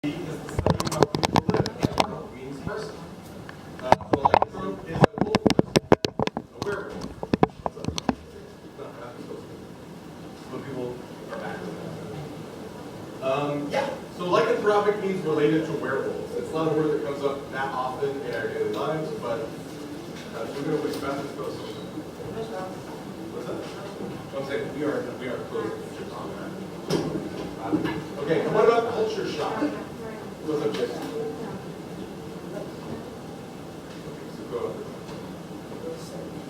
is the study of how people live. Anthrope means person. So lycanthrope is a wolf person, a werewolf. When people are back. Yeah, so lycanthropic means related to werewolves. It's not a word that comes up that often in our daily lives, but we're going to wish methods for social. What's that? I'm saying we are close. Okay, what about culture shock? What's up, Jason?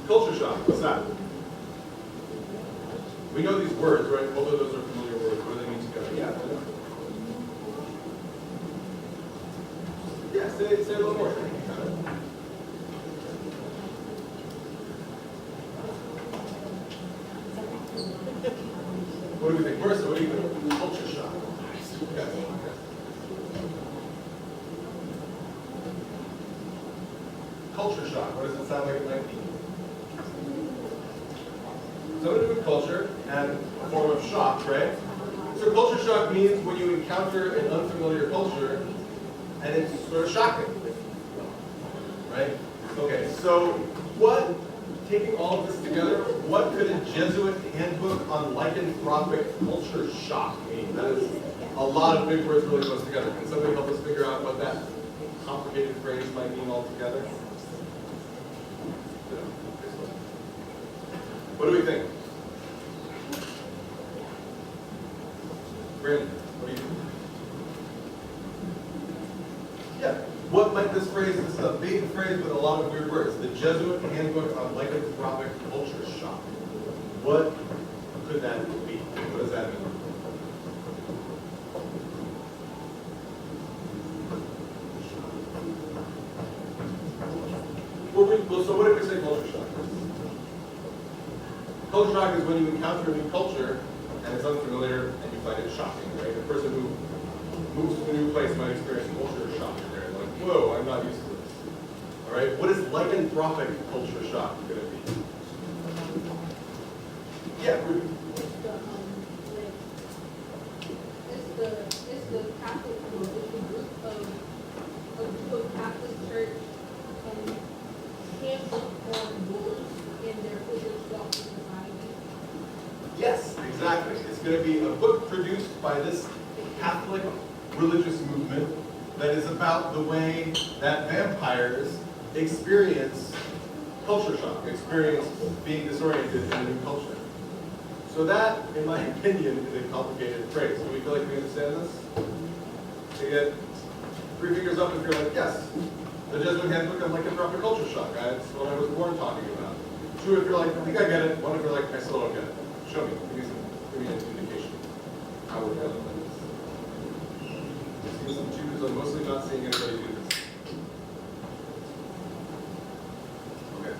Culture shock, what's that? We know these words, right? Both of those are familiar words. What do they mean together? Yeah, say a little more. What do we think? Marissa, what do you think? Culture shock. Okay. Culture shock. What does it sound like it might be? Something to do with culture and a form of shock, right? So culture shock means when you encounter an unfamiliar culture and it's sort of shocking, right? Okay, so taking all of this together, what could a Jesuit handbook on lycanthropic culture shock mean? That is a lot of big words really close together. Can somebody help us figure out what that complicated phrase might mean altogether? What do we think? Brandon, what do you think? Yeah, what might this phrase, this is a big phrase with a lot of weird words, the Jesuit Handbook on Lycanthropic Culture Shock. What could that be? What does that mean? Well, so what if we say culture shock? Culture shock is when you encounter a new culture and it's unfamiliar and you find it shocking, right? A person who moves to a new place might experience culture shock. They're like, whoa, I'm not used to this. All right, what is lycanthropic culture shock going to be? Yeah, Ruby. It's the Catholic group of Catholic Church handbook on rules in their Christian society. Yes, exactly. It's going to be a book produced by this Catholic religious movement that is about the way that vampires experience culture shock, experience being disoriented in a new culture. So that, in my opinion, is a complicated phrase. Do we feel like we understand this? So get 3 fingers up if you're like, yes. The Jesuit Handbook on Lycanthropic Culture Shock. That's what I was born talking about. 2 if you're like, I think I get it. 1 if you're like, I still don't get it. Show me. Give me an indication. How we're feeling like this. See some 2s. I'm mostly not seeing anybody do this. Okay.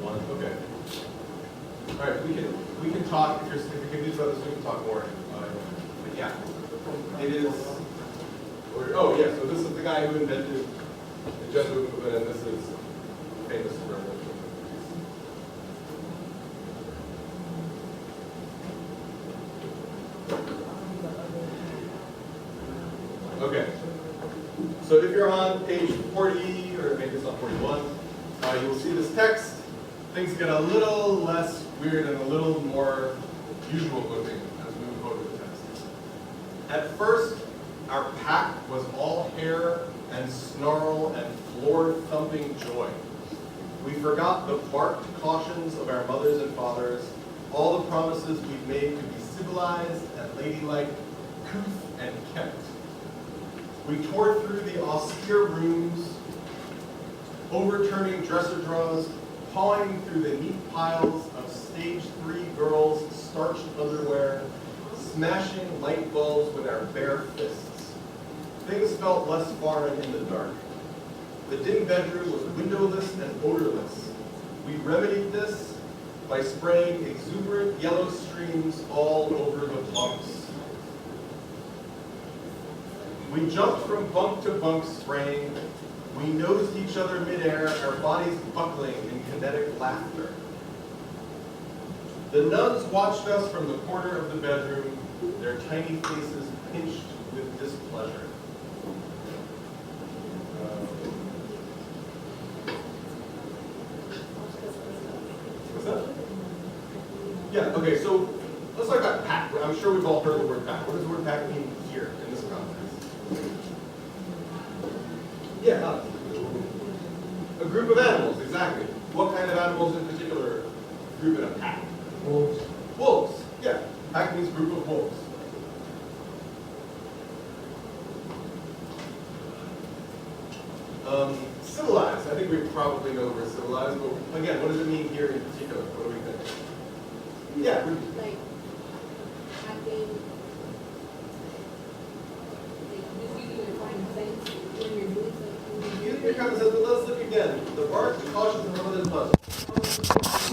1. Okay. All right. We can talk. If you can do this other, we can talk more. But yeah, it is. Oh yeah. So this is the guy who invented the Jesuit movement, and this is famous revolution. Okay, so if you're on page 40, or maybe it's on 41, you will see this text. Things get a little less weird and a little more usual looking as we move over the text. At first, our pack was all hair and snarl and floor-thumping joy. We forgot the barked cautions of our mothers and fathers, all the promises we'd made to be civilized and ladylike, couth and kept. We tore through the austere rooms, overturning dresser drawers, pawing through the neat piles of stage 3 girls' starched underwear, smashing light bulbs with our bare fists. Things felt less foreign in the dark. The dim bedroom was windowless and odorless. We remedied this by spraying exuberant yellow streams all over the bunks. We jumped from bunk to bunk spraying. We nosed each other midair, our bodies buckling in kinetic laughter. The nuns watched us from the corner of the bedroom, their tiny faces pinched with displeasure. Yeah, okay, so let's talk about pack. I'm sure we've all heard the word pack. What does the word pack mean here in this context? Yeah, Alex. A group of animals, exactly. What kind of animals in particular group in a pack? Wolves. Wolves, yeah. Pack means group of wolves. Civilized, I think we probably know we're civilized, but again, what does it mean here in particular? What do we think? Yeah, Like, acting, like, just using your common sense when you're doing something. using your common sense, but let's look again. The bark, the cautious, and the pleasant.